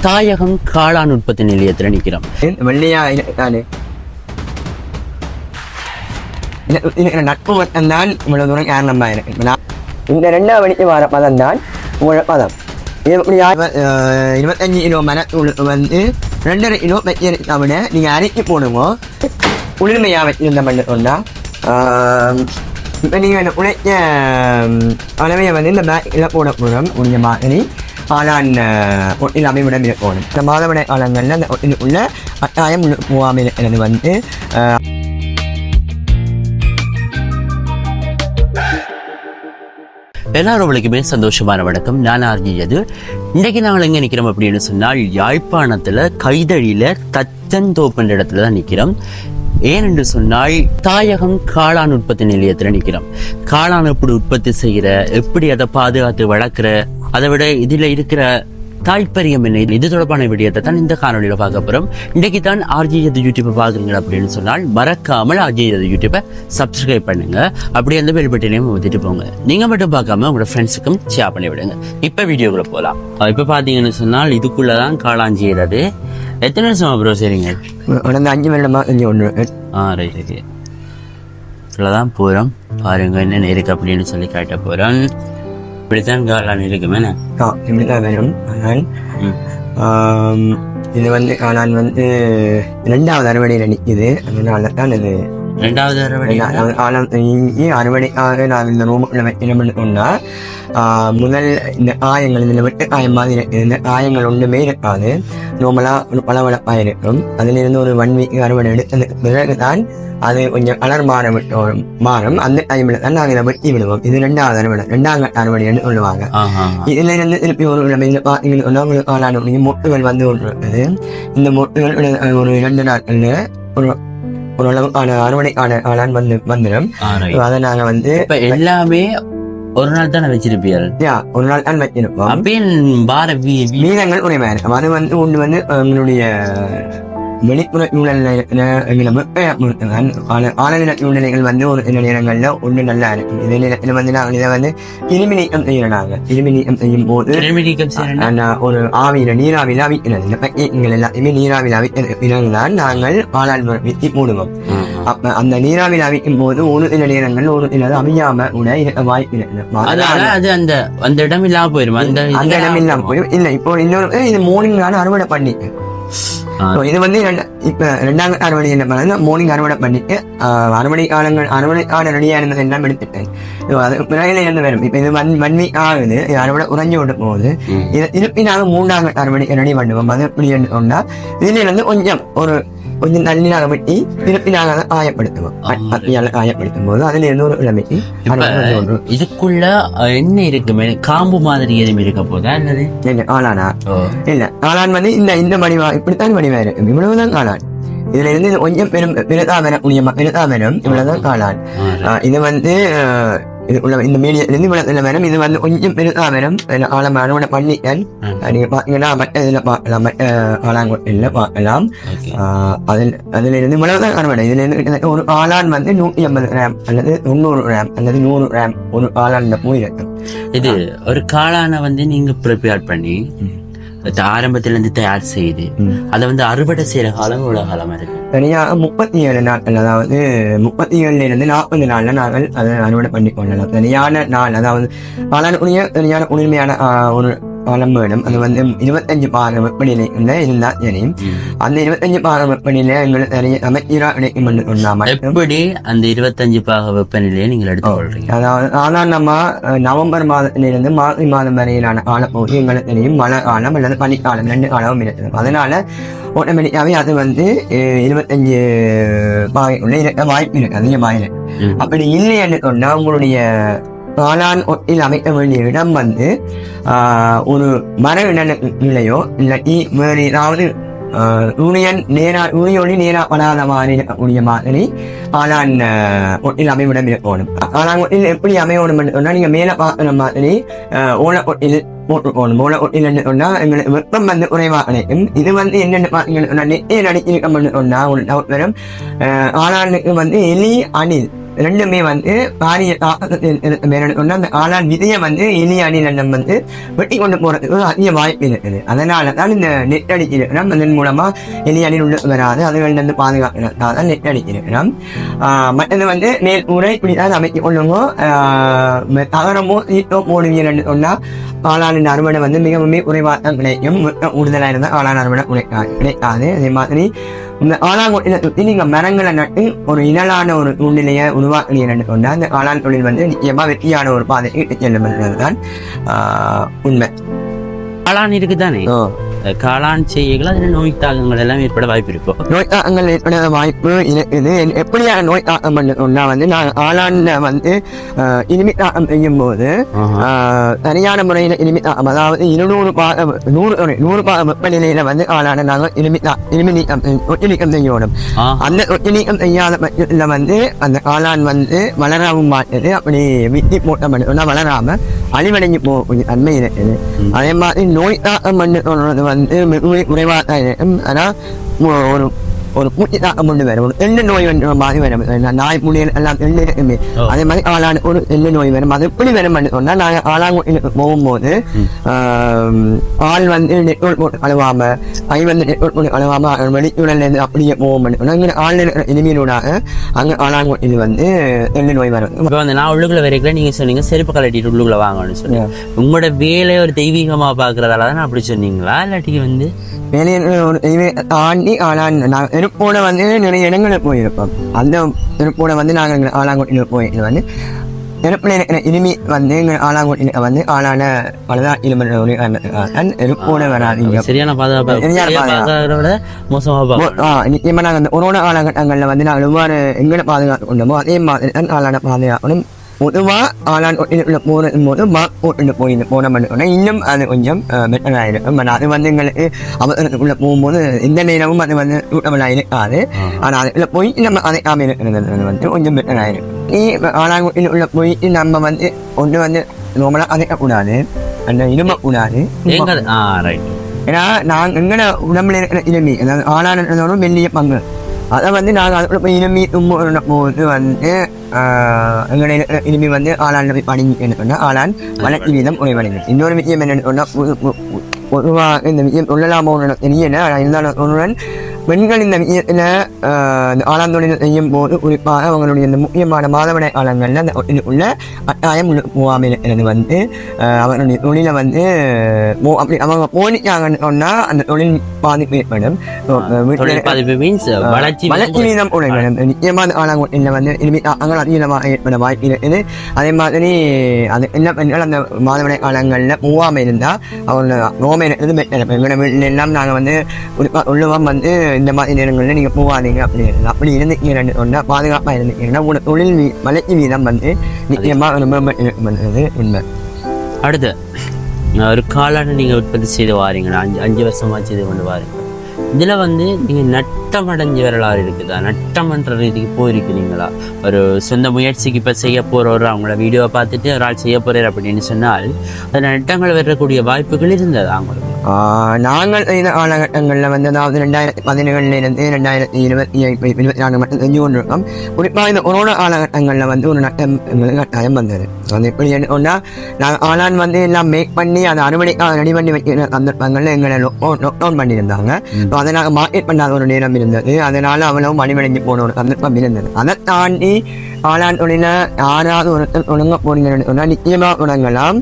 தாயகம் காளான் உற்பத்தி நிலையத்தில் நிற்கிறோம். வெள்ளையா தானே நட்பு மட்டும்தான் இவ்வளவு தூரம் காரணமா இருக்கு. இந்த 2ஆம் மணிக்கு வர பதம் தான் உங்களோட பதம். 25 கிலோ மரத்தூள் வந்து 2.5 கிலோ வச்சிருக்கா விட நீங்க அரைக்கி போடுங்க. குளிர்மையா வச்சிருந்த பண்ணா இப்போ நீங்கள் உழைக்க அளவையை வந்து இந்த பேக்கில் போட போகிறோம். உடைய மாதிரி காளான் ஒட்டில் அமைவிடம் இருக்கணும். இந்த மாதவிடை காலங்களில் அந்த ஒட்டிலுக்குள்ள கட்டாயம் போகாமல் இருக்கிறது வந்து எல்லாருமே சந்தோஷமான வணக்கம். நான் ஆர்ஜியது. இன்றைக்கு நாங்கள் எங்கே நிற்கிறோம் அப்படின்னு சொன்னால் யாழ்ப்பாணத்தில் கைதழியில் தச்சந்தோப்புன்ற இடத்துல தான் நிற்கிறோம். ஏனென்று சொன்னால் தாயகம் காளான் உற்பத்தி நிலையத்தில் நிற்கிறோம். காளான் எப்படி உற்பத்தி செய்கிற, எப்படி அதை பாதுகாத்து வளர்க்குற, அதை விட இதில் இருக்கிற தாய்ப்பரியம் என்ன, இது தொடர்பான விடயத்தை தான் இந்த காணொலியில பார்க்க போறோம். இன்றைக்கு தான் ஆர்ஜியது யூடியூப்பை பார்க்குறீங்க அப்படின்னு சொன்னால் மறக்காமல் ஆர்ஜியது யூடியூப்பை சப்ஸ்கிரைப் பண்ணுங்க. அப்படியே அந்த பெல் பட்டனையும் ஊத்திட்டு போங்க. நீங்க மட்டும் பார்க்காம உங்களோட ஃப்ரெண்ட்ஸுக்கும் ஷேர் பண்ணி விடுங்க. இப்ப வீடியோக்குள்ள போகலாம். இப்ப பாத்தீங்கன்னு சொன்னால் இதுக்குள்ளதான் காளான் செய்யறது. எத்தனை வருஷமா ப்ரோ சரிங்க? 5 வருடமா ஒன்று. Right okay. இதுலதான் போறோம். பாருங்க என்ன இருக்கு அப்படின்னு சொல்லி காட்ட போறோம். இப்படித்தான் காளான் இருக்குமே. இப்படிதான் வேணும். ஆனால் இது வந்து காளான் வந்து 2வது அறுவடையில் நிற்குது. அதனால தான் இது 2வது அறுவடை. அறுவடைக்காக நான் இந்த ரூமுக்குள்ள வைக்கணும்னா முதல் இந்த காயங்கள், இதில் வெட்டு காயம் மாதிரி இந்த காயங்கள் ஒன்றுமே இருக்காது. நார்மலாக பளபளப்பாக இருக்கும். அதிலிருந்து ஒரு 1 வீக் அறுவடை எடுத்ததுக்கு பிறகு தான் அது கொஞ்சம் கலர் மாறும். அந்த டைமில் தான் நாங்கள் இதை வெட்டி விடுவோம். இது 2வது அறுவடை, 2ஆம் கட்ட அறுவடைன்னு சொல்லுவாங்க. இதுல இருந்து திருப்பி ஒரு காளான் மொட்டுகள் வந்து ஒன்று இருக்குது. இந்த மொட்டுகள் ஒரு 2 நாட்கள்ல ஓரளவுக்கான அறுவடைக்கான காளான் வந்துடும். அதை நாங்க வந்து எல்லாமே ஒரு நாள் தான் வச்சிருப்பீங்க. ஒரு நாள் தான் வைக்கணும். மீதங்கள் ஒரே மாதிரி இருக்கும். அது வந்து ஒன்று வந்து எங்களுடைய வெளிப்புற சூழல்ல ஆழநில சூழ்நிலைகள் வந்து ஒரு சில நேரங்கள்ல ஒண்ணு நல்லா இருக்கும். இதே நேரத்துல வந்து நாங்கள் இதை வந்து கிருமி நீக்கம் செய்யறோம். நாங்கள் கிருமி நீக்கம் செய்யும் போது ஒரு ஆவியில நீராவில அவிக்கிறது எல்லாத்தையுமே நீராவில அவிக்கிறதுதான் நாங்கள் காளான் வித்தி போடுவோம். அப்ப அந்த நீராவில அவிக்கும் போது ஒரு சில நேரங்கள் ஒரு சிலது அவியாம கூட இருக்க வாய்ப்பு அந்த இடம் இல்லாம போயிடும். அந்த இடம் இல்லாம போயிடும். இல்ல இப்போ இன்னொரு இது மார்னிங் நான் அறுவடை பண்ணி இது வந்து இப்ப 2ஆம் அறுவடை என்ன பண்ணா மார்னிங் அறுவடை பண்ணிட்டு அறுவடை காலம் ரெடியா இருந்தது எல்லாம் எடுத்துட்டேன். அது பிறகு இருந்து வரும். இப்ப இது 1 வீக் ஆகுது. அறுவடை உறைஞ்சு விட்டு போகுது. இதை திருப்பி நாங்க 3ஆம் அறுவடை ரெடி பண்ணுவோம். அது எப்படி சொன்னா இதுல இருந்து கொஞ்சம் தண்ணியாக வெட்டி திருப்பி நாங்கள் அதை காயப்படுத்துவோம். காயப்படுத்தும் போது அதுல இருந்து ஒரு இளமைக்கு இதுக்குள்ள என்ன இருக்கு? காம்பு மாதிரி எதுவும் இருக்க போதா? காளானா? இல்ல, காளான் வந்து இந்த மடிவா இப்படித்தான் மடிவா இருக்கு. இவ்வளவுதான் காளான். இதுல இருந்து கொஞ்சம் பெருதாமரம் இவ்வளவுதான் காளான். இது வந்து இந்த மீடியம் இவ்வளவு வேணும். இது வந்து கொஞ்சம் பெருசா வேணும். ஆழமான பண்ணிட்டேன். நீங்க பாத்தீங்கன்னா மற்ற இதுல பார்க்கலாம், மற்ற காளாங்கொட்டில பார்க்கலாம். அதுல இருந்து இவ்வளவுதான் அறுவடை. இதுல இருந்து ஒரு காளான் வந்து 150 கிராம் அல்லது 90 கிராம் அல்லது 100 கிராம் ஒரு காளான் போய் இருக்கு. இது ஒரு காளானை வந்து நீங்க ப்ரிப்பேர் பண்ணி ஆரம்பத்துல இருந்து தயார் செய்து அதை வந்து அறுவடை செய்யற காலம் இவ்வளவு காலமா இருக்கு. தனியாக 37 நாட்கள், அதாவது 37 இருந்து 40 நாள்ல நாங்கள் அதை அறுவடை பண்ணி கொள்ளலாம். தனியான நாள், அதாவது காளானுக்குரிய தனியான குளிர்மையான ஒரு காலம் வேணும். அது வந்து 25 பாக வெப்பநிலை இருந்தா சரி. அந்த 25 பாக வெப்பநிலை எங்களுக்கு நிறைய அமைச்சரா கிடைக்கும் என்று சொன்னாமல் எப்படி அந்த 25 பாக வெப்பநிலையை நீங்கள் எடுத்துக்கொள்றீங்க? அதாவது சாதாரணமா நவம்பர் மாதத்திலிருந்து மார்ச் மாதம் வரையிலான காலப்பகுதி எங்களுக்கு தெரியும் மழை காலம் அல்லது பனிக்காலம் 2 காலமும் இருக்குது. அதனால ஆட்டோமேட்டிக்காவே அது வந்து 25 பாகைக்குள்ள இருக்க வாய்ப்பு இருக்கு, அதிகமாக இருக்கு. அப்படி இல்லை என்று சொன்னா உங்களுடைய காளான் ஒட்டில் அமைக்க வேண்டிய இடம் வந்து ஒரு மர நிலையோ இல்லாட்டி வேறு ஏதாவது யூனியொலி நேரா படாத மாதிரி இருக்கக்கூடிய மாதிரி காளான் ஒட்டில் அமைவிடம் இருக்கணும். காளான் ஒட்டில் எப்படி அமையணும் சொன்னா நீங்க மேல பார்க்கிற மாதிரி ஓலை ஒட்டில் போட்டுக்கணும். ஓலை ஒட்டில் சொன்னா எங்களுக்கு வெப்பம் வந்து குறைவாக கிடைக்கும். இது வந்து என்னென்ன பார்த்தீங்கன்னா நெட்டில் அடிச்சிருக்கோம்னு சொன்னா ஒரு டவுட் வரும். காளானுக்கு வந்து எலி அணில் ரெண்டுமே வந்து பாரிய அந்த ஆளான் விதையை வந்து இனி அணிலம் வந்து வெட்டி கொண்டு போறதுக்கு அதிக வாய்ப்பு இருக்குது. அதனால தான் இந்த நெட் அடிக்கிறோம். அதன் மூலமா இனி அணி உள்ள வராது, அதுகள் வந்து பாதுகாக்கிறதுனால தான் நெட் அடிக்கிறோம். மற்றது வந்து மேல் உரை இப்படிதான் அமைக்க கொள்ளுங்க. தகரமோ ஈட்டோ போடுவீங்கன்னு சொன்னா ஆளானின் அறுவடை வந்து மிகவும் குறைவாக கிடைக்கும். கூடுதலாக இருந்தால் ஆளான அறுவடை கிடைக்காது. அதே மாதிரி இந்த ஆளாங்கொட்டில சுற்றி நீங்க மரங்களை நட்டு ஒரு இனலான ஒரு சூழ்நிலையை உருவாக்குறீங்கன்னு சொன்னா அந்த ஆளான் தொழில் வந்து நிச்சயமா வெற்றியான ஒரு பாதைக்கு இட்டு செல்லும்ன்றதுதான் உண்மை. காளான் இருக்குதானே, காளான் செய்யலாம் அதில் நோய் தாக்கங்கள் எல்லாம் ஏற்பட வாய்ப்பு இருக்கும். நோய் தாக்கங்கள் ஏற்பட வாய்ப்பு இருக்குது. எப்படியான நோய் தாக்கம் சொன்னா வந்து நான் ஆளான்ல வந்து இனிமை தாக்கம் செய்யும் போது சரியான முறையில இனிமை தாக்கம், அதாவது 100 வெப்பநிலையில வந்து ஆளான நாங்கள் ஒட்டி நீக்கம் செய்யணும். அந்த ஒட்டி நீக்கம் செய்யாத பட்சத்துல வந்து அந்த ஆளான் வந்து வளரவும் மாட்டது. அப்படி விட்டி போட்ட வளராம அழிவடைஞ்சு போகக்கூடிய தன்மை இருக்குது. அதே மாதிரி நோய் தாக்கம் சொல்றது வந்து மிகவும் குறைவாக தான் இருக்கும். ஆனால் ஒரு பூச்சி தாக்கம் கொண்டு வரும், ஒரு எண்ணெய் நோய் மாதிரி வரும். நாய் புள்ளிகள் எல்லாம் எண்ணெய் இருக்குமே, அதே மாதிரி ஆளான ஒரு எண்ணெய் நோய் வரும். அது எப்படி வரும் சொன்னா நாங்கள் ஆளாங்குட்டிக்கு போகும்போது ஆள் வந்து நெட்வொர்க் போட்டு அழுவாம, கை வந்து நெட்வொர்க் போட்டு அழுவாம வெளிச்சூழல்ல இருந்து அப்படியே போகும். அங்கே ஆள் இனிமீனோடாக அங்கே ஆளாங்குட்டில் வந்து எண்ணெய் நோய் வரும். இப்போ வந்து நான் உள்ளுக்குள்ள வரைக்கும் நீங்க சொன்னீங்க செருப்பு கலட்டிட்டு உள்ளுக்குள்ள வாங்கணும்னு சொன்னீங்க. உங்களோட வேலையை ஒரு தெய்வீகமா பாக்குறதால தான் அப்படி சொன்னீங்களா, இல்லாட்டி வந்து வேலையை ஒரு தாண்டி ஆளான் நெருப்போட வந்து நிறைய இடங்களில் போயிருப்போம். அந்த நெருப்போட வந்து நாங்கள் ஆளாங்கோட்டில் போயிட்டு வந்து நெருப்புல இருக்கிற இனிமே வந்து எங்கள் ஆளாங்கோட்டில் வந்து ஆளான பலதான் நெருப்போட வராதிங்க. சரியான பாதுகாப்பு நிச்சயமா நாங்கள் அந்த கொரோனா காலகட்டங்களில் வந்து நாங்கள் எவ்வாறு எங்களை பாதுகாத்து கொண்டோமோ அதே மாதிரி தான் ஆளான பாதுகாக்கணும். பொதுவாக ஆளான் போது மார்க் போட்டு போனோம்னா இன்னும் அது கொஞ்சம் பெட்டர் ஆகிடும். அது வந்து எங்களுக்கு அவசரத்துக்குள்ள போகும்போது எந்த நேரமும் அது வந்து சூட்டபிளாக இருக்காது. ஆனால் அதுக்குள்ள போய் நம்ம அதை காம இருக்கிறது வந்து கொஞ்சம் பெட்டர் ஆகிடும். ஆளாங்குட்டில் உள்ள போயிட்டு நம்ம வந்து ஒன்று வந்து நார்மலாக அதைக்கக்கூடாது, அந்த இருமக்கூடாது. ஏன்னா நாங்கள் எங்கட உடம்புல இருக்கிற இனிமை, அதாவது ஆளானோட மெல்லிய பங்கு, அதை வந்து நாங்கள் அதுக்குள்ள போய் இனிமே தும்போது வந்து எங்களை இனிமே வந்து ஆளான் போய் படிங்கன்னு சொன்னால் ஆளான் வளர்ச்சி வீதம் குறைவடைந்தது. இன்னொரு விஷயம் என்னென்னு சொன்னால் பொதுவாக இந்த விஷயம் சொல்லலாமோ தெரியல. இருந்தாலும் ஒன்றுடன் பெண்கள் இந்த விஷயத்தில் இந்த ஆளான் தொழில் செய்யும் போது குறிப்பாக அவங்களுடைய இந்த முக்கியமான மாதவிடாய் காலங்களில் அந்த உள்ள கட்டாயம் போகாமல் இருக்கிறது வந்து அவர்களுடைய தொழிலை வந்து அப்படி அவங்க போனிச்சாங்கன்னு சொன்னால் அந்த தொழில் பாதிப்பு ஏற்படும். வளர்ச்சி வீதம் குறைவடும். நிச்சயமாக அந்த ஆளாங்கோட்டில் வந்து இனிமேல் அதிகமாக ஏற்பட வாய்ப்பு இருக்குது. அதே மாதிரி அது என்ன பெண்கள் அந்த மாதவிடாய் காலங்களில் போகாமல் இருந்தால் அவங்களோட நோமை இருக்கிறது பெட்டர். எங்களோட வீட்டில் எல்லாம் நாங்கள் வந்து குறிப்பாக உள்ளவம் வந்து இந்த மாதிரி நேரங்களில் நீங்கள் போகாதீங்க அப்படி இருந்துக்கிறேன்னு சொன்னால் பாதுகாப்பாக இருந்துக்கிறேன்னா உங்களோட தொழில் வளர்ச்சி வீதம் வந்து நிச்சயமாக ரொம்ப பண்ணுறது உண்மை. அடுத்து ஒரு காலாண்டு நீங்கள் உற்பத்தி செய்து வாரீங்களா, 5 வருஷமாக செய்து கொண்டு வாரீங்க. இதில் வந்து நீங்கள் நட்டம் அடைஞ்ச வரலாறு இருக்குதா, நட்டம்ன்ற ரீதிக்கு போயிருக்கிறீங்களா? ஒரு சொந்த முயற்சிக்கு இப்போ செய்ய போகிறவர் அவங்களோட வீடியோவை பார்த்துட்டு ஒரு ஆள் செய்ய போகிறார் அப்படின்னு சொன்னால் அதில் நட்டங்கள் வரக்கூடிய வாய்ப்புகள் இருந்தது அவங்களுக்கு? நாங்கள் இந்த காலகட்டங்களில் வந்து அதாவது 2017 2024 மட்டும் செஞ்சு கொண்டிருக்கோம். குறிப்பாக இந்த கொரோனா காலகட்டங்களில் வந்து ஒரு நட்டம் எங்களுக்கு கட்டாயம் வந்தது. அது எப்படி ஒன்றா நாங்கள் ஆளான் வந்து எல்லாம் மேக் பண்ணி அதை அறுவடைக்காக ரெடி பண்ணி வைக்கிற சந்தர்ப்பங்களில் எங்களை லாக்டவுன் பண்ணியிருந்தாங்க. அதை நாங்கள் மார்க்கெட் பண்ணாத ஒரு நேரம் இருந்தது. அதனால அவ்வளவு மணிவடைஞ்சு போன ஒரு சந்தர்ப்பம் இருந்தது. அதை தாண்டி ஆளான் தொழில யாராவது ஒருத்தர் தொடங்க போறீங்கன்னு சொன்னால் நிச்சயமாக தொடங்கலாம்.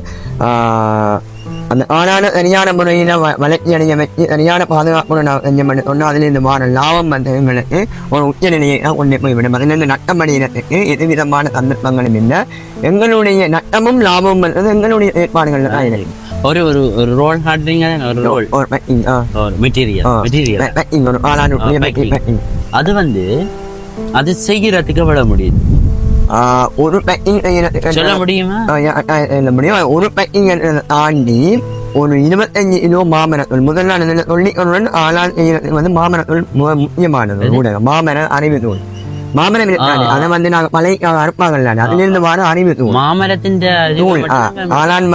அந்த ஆளான சரியான முறையில் வளர்ச்சி அடைய வச்சு சரியான பாதுகாப்பு செஞ்சோம்னு சொன்னால் அதிலிருந்து மாற லாபம் வந்து எங்களுக்கு ஒரு உச்ச நிலையை தான் கொண்டு போய்விடும். அதிலிருந்து நட்டம் அடைகிறதுக்கு எது விதமான சந்தர்ப்பங்களும் இல்லை. எங்களுடைய நட்டமும் லாபமும் வந்து எங்களுடைய ஏற்பாடுகள் தான் இருக்கு. ஒரு ஒரு ஒரு ரோல் ஹார்ட்ரிங் ஒரு ரோல் ஒரு மெட்டீரியல் ஒரு ஆளான அது வந்து அது செய்கிறதுக்கு விட முடியுது. ஒரு பேக்கிங் சொல்ல முடியுமா? முடியும். ஒரு பேக்கிங் தாண்டி ஒரு 25 கிலோ மாமரத்தூள் முதல்ல சொல்லிக்கொள்ளுடன் ஆளால் வந்து மாமரத்தூள் முக்கியமானது. மாமர அறிவு தூள் மாமரம் அதை வந்து நாங்கள் பழைய அறுப்பாங்கல்ல அதிலிருந்து வர அறிவு தூள் மாமரத்தின் தூள். ஆளான்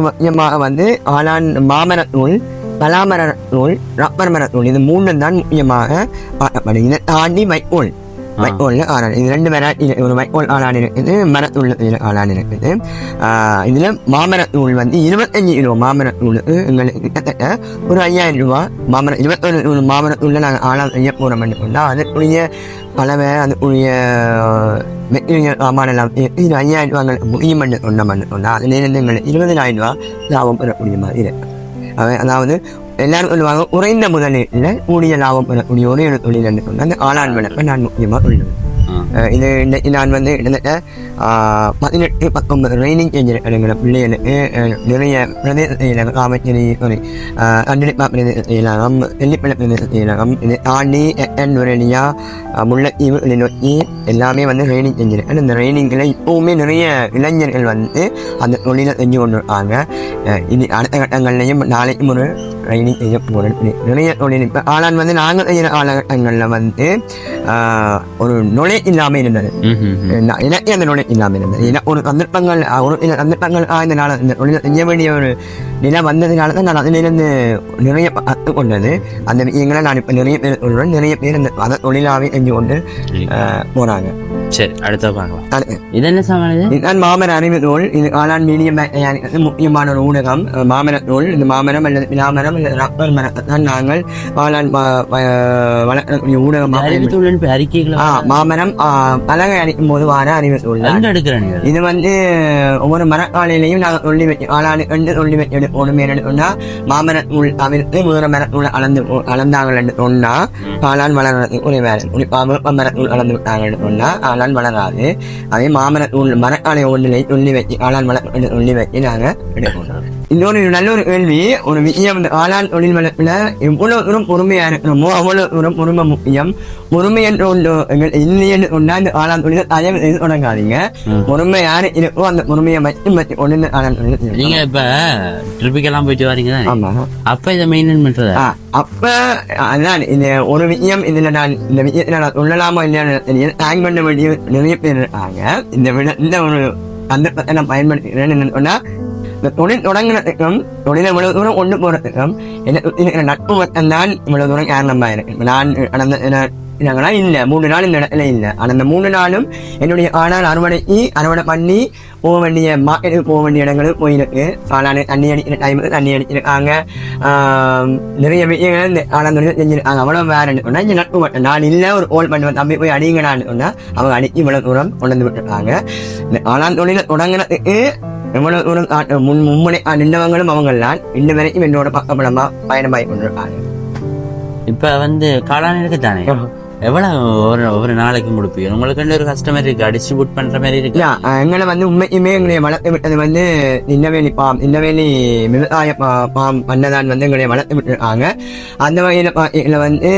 முக்கியமாக வந்து ஆளான் மாமரத்தூள், பலாமர தூள், ரப்பர் மரத்தூள், இது 3 தான் முக்கியமாக பார்க்கப்படுது. இதை தாண்டி வைக்கோல் வைக்கோல்ல ஆளான். இது 2 ஒரு வைக்கோல் ஆளான் இருக்குது, மரத்தூள் ஆளான் இருக்குது. இதுல மாமரத்தூள் வந்து 25 கிலோ மாமரத்தூளுக்கு எங்களுக்கு கிட்டத்தட்ட ஒரு 5000 ரூபா. 21 மாமரத்தூள்ல நாங்கள் ஆளான் செய்ய போறோம் கொண்டா அதுக்குரிய பலவை அதுக்குரிய சாமானெல்லாம் இது 5000 ரூபா முடியும் கொண்டா அதுலேருந்து எங்களுக்கு 20,000 ரூபா லாபம் பெறக்கூடிய மாதிரி இருக்கு. அதாவது எல்லாரும் சொல்லுவாங்க குறைந்த முதலீட்டுல கூடிய லாபம் பெறக்கூடிய ஒரே ஒரு தொழில் என்று சொன்னால் அந்த ஆளான் வளர்ப்பை நான் முக்கியமாக சொல்லுவேன். இது நான் வந்து கிட்டத்தட்ட 18-19 ட்ரைனிங் செஞ்சிருக்கிற பிள்ளைகளுக்கு நிறைய பிரதேச காமச்சேரி கண்டிப்பா பிரதேச செயலகம், வெள்ளிப்பள்ளி பிரதேச செயலகம், இதை தாண்டி என்வரலியா முல்லைத்தீவு நோக்கி எல்லாமே வந்து ட்ரைனிங் செஞ்சிருக்கேன். இந்த ட்ரைனிங்கில் இப்போவுமே நிறைய இளைஞர்கள் வந்து அந்த தொழிலை செஞ்சு கொண்டு இருக்காங்க. இது அடுத்த கட்டங்கள்லையும் நாளைக்கும் ஒரு ட்ரைனிங் செய்ய போகிறேன். நிறைய தொழில் இப்போ ஆளான் வந்து நாங்கள் செய்கிற காலகட்டங்களில் வந்து ஒரு நுழை இல்லாமல் இருந்தது. எனக்கு அந்த நுழை இல்லாமல் இருந்தது. ஒரு சந்தர்ப்பங்கள் இந்த நாள் இந்த தொழிலை செய்ய வேண்டிய ஒரு நிலை வந்ததுனால தான் நான் அதிலிருந்து நிறைய கற்றுக்கொண்டது. அந்த விஷயங்களை நான் இப்போ நிறைய பேர் சொல்கிறேன். நிறைய பேர் அந்த தொழிலாகவே செஞ்சு கொண்டு போகிறாங்க. சரி, அடுத்த பார்க்கலாம். இது என்ன சாமான்? இதுதான் மாமர அறிவு நூல். இது ஆளான் மீடியம் முக்கியமான ஒரு ஊடகம் மாமர நூல். இந்த மாமரம் அல்லது விளாமரம் அல்லது ரப்பர் மரத்தான் நாங்கள் ஆளான் வளர்க்கக்கூடிய ஊடகமாக மாமரம் பலகை அடிக்கும் போது வார அறிவு நூல். இது வந்து ஒவ்வொரு மரக்காலையிலையும் நாங்கள் சொல்லி வச்சு ஆளானு கண்டு சொல்லி வச்சு எடுப்போம். என்னன்னா மாமர நூல் தவிர்த்து வேற மர நூலை அளந்தாங்கள் என்று சொன்னா ஆளான் வளர்றது ஒரு வேலை. மர நூல் அளந்து விட்டாங்க சொன்னா ஆளான் வளராது. அதே மாமரத்தூள் மரக்காலை ஒன்றிலை சொல்லி வச்சு ஆளான் வளர்ப்பு சொல்லி வச்சு நாங்கள் எடுக்கணும். இன்னொரு நல்ல ஒரு கேள்வி, ஒரு விஷயம் ஆளான் தொழில் வளர்ப்புல எவ்வளவு தூரம் பொறுமையா இருக்கணுமோ அவ்வளவு தூரம் பொறுமை முக்கியம். பொறுமை என்று ஒன்று இல்லைன்னு சொன்னா இந்த ஆளான் தொழிலை தயவு செய்து தொடங்காதீங்க. பொறுமை யாரு இருக்கோ அந்த பொறுமையை மட்டும் வச்சு ஒன்று ஆளான் தொழில். நீங்க இப்ப ட்ரிப்புக்கெல்லாம் போயிட்டு வரீங்க. ஆமா, அப்ப இதை மெயின்டைன் பண்றது அப்ப அதான் இந்த ஒரு விஷயம். இதுல நான் இந்த விஷயத்துல நான் சொல்லலாமா இல்லையா ஹேங் பண்ண வேண்டிய நிறைய பேர் இருக்காங்க. இந்த ஒரு சந்தர்ப்பத்தை நான் பயன்படுத்துகிறேன். சொன்னா இந்த தொழில் தொடங்குறதுக்கும் தொழிலை இவ்வளவு தூரம் கொண்டு போறதுக்கும் எனக்கு நட்பு மட்டும்தான் இவ்வளவு தூரம் காரணமா இருக்கு. நான் நாங்களா இல்ல 3 நாள் இந்த இடத்துல இல்ல. ஆனா அந்த 3 நாளும் என்னுடைய ஆளால் அறுவடை பண்ணி போக வேண்டிய மார்க்கெட்டுக்கு போக வேண்டிய இடங்களுக்கு போயிருக்கு. ஆளான தண்ணி அடிக்கிற டைமுக்கு தண்ணி அடிச்சிருக்காங்க. நிறைய விஷயங்கள் இந்த ஆளான் தொழில் செஞ்சிருக்காங்க. அவ்வளவு வேறன்னு சொன்னா இந்த நட்பு மட்டும். நான் இல்ல ஒரு கோல் பண்ணுவேன் தம்பி போய் அடிங்கடான்னு சொன்னா அவங்க அடிச்சு இவ்வளவு தூரம் கொண்டு வந்து விட்டுருக்காங்க. இந்த ஆளான் தொழிலை தொடங்குறதுக்கு எவ்வளவு தூரம் மும்முனை நின்றவங்களும் அவங்களாம் இன்ன வரைக்கும் என்னோட பக்கபலமா பயணமாய் கொண்டிருக்காங்க. இப்ப வந்து காளான் இருக்குதானே, எவ்வளவு ஒரு நாளைக்கு கொடுப்பீங்க? உங்களுக்கு ஒரு கஸ்டமர் இருக்கு, டிஸ்ட்ரிபியூட் பண்ற மாதிரி இருக்கு. எங்களை வந்து உண்மைக்குமே எங்களை வளர்த்து விட்டது வந்து இன்னவேலி விவசாய பாம் பண்ணதான் வந்து எங்களை வளர்த்து விட்டுருக்காங்க. அந்த வகையில வந்து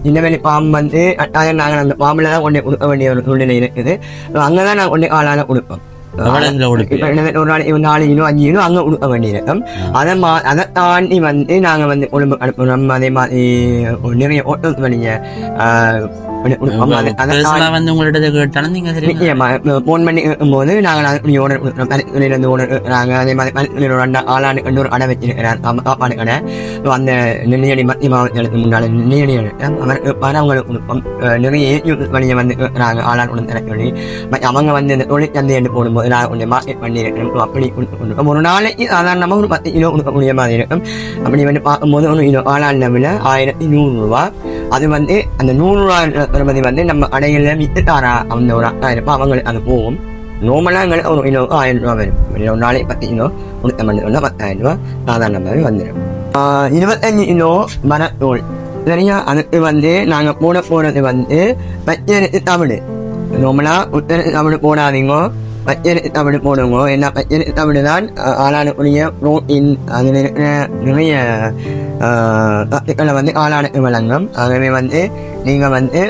இன்னவேலி பாம் வந்து கட்டாயம் நாங்கள் அந்த பாம்புல தான் கொண்டு கொடுக்க வேண்டிய ஒரு சூழ்நிலை இருக்குது. அங்கதான் நான் கொண்டு ஆளான கொடுப்போம். ஒரு நாளைக்கு 4 கிலோ 5 கிலோ அங்க கொடுக்க வேண்டியிருக்கும். அதை தாண்டி வந்து நாங்க வந்து கொழும்பு அனுப்புறோம். அதே மாதிரி நிறைய ஓட்டல் வழிய போன் பண்ணி போது நாங்கள் ஓடுறாங்க. அதே மாதிரி ஆளாண்டு ஒரு அடை வச்சிருக்கிறார் சாப்பாடு கடை. அந்த நெல்லியடி மத்திய மாவட்டத்துக்கு முன்னால நெல்லியடி அவங்களுக்கு கொடுப்போம். நிறைய வழியை வந்து ஆளான் உடனே சொல்லி அவங்க வந்து இந்த தொழிற்சந்தை என்று போடும்போது நான் கொஞ்சம் மார்க்கெட் பண்ணியிருக்கிறோம். அப்படி கொடுப்போம். ஒரு நாளைக்கு சாதாரணமாக ஒரு 10 கிலோ கொடுக்கக்கூடிய மாதிரி இருக்கும். அப்படி வந்து பார்க்கும்போது ஒரு கிலோ ஆளான் விலை 1100 ரூபா. அது வந்து அந்த 100 ரூபா வருவது வந்து நம்ம அடையில வித்து தாரா அந்த ஒரு 1000 அவங்களுக்கு அது போகும். நார்மலா எங்களுக்கு ஒரு கிலோ 1000 ரூபா வரும். ஒரு நாளைக்கு 10 கிலோ கொடுத்த மண்ணு 10,000 ரூபா சாதாரணமாகவே வந்துடும். 25 கிலோ மரத்தோல் சரியா. அதுக்கு வந்து நாங்க போறது வந்து பச்சரிசி தமிழ். நார்மலா தமிழ் போடாதீங்க, பச்சரிசி தமிழ் போடுங்க. ஏன்னா பச்சரிசி தமிழ் தான் ஆளானுக்குரிய புரோட்டீன் அதில் இருக்கிற நிறைய சத்துக்களை வந்து ஆளானுக்கு வழங்கும். ஆகவே வந்து நீங்க வந்து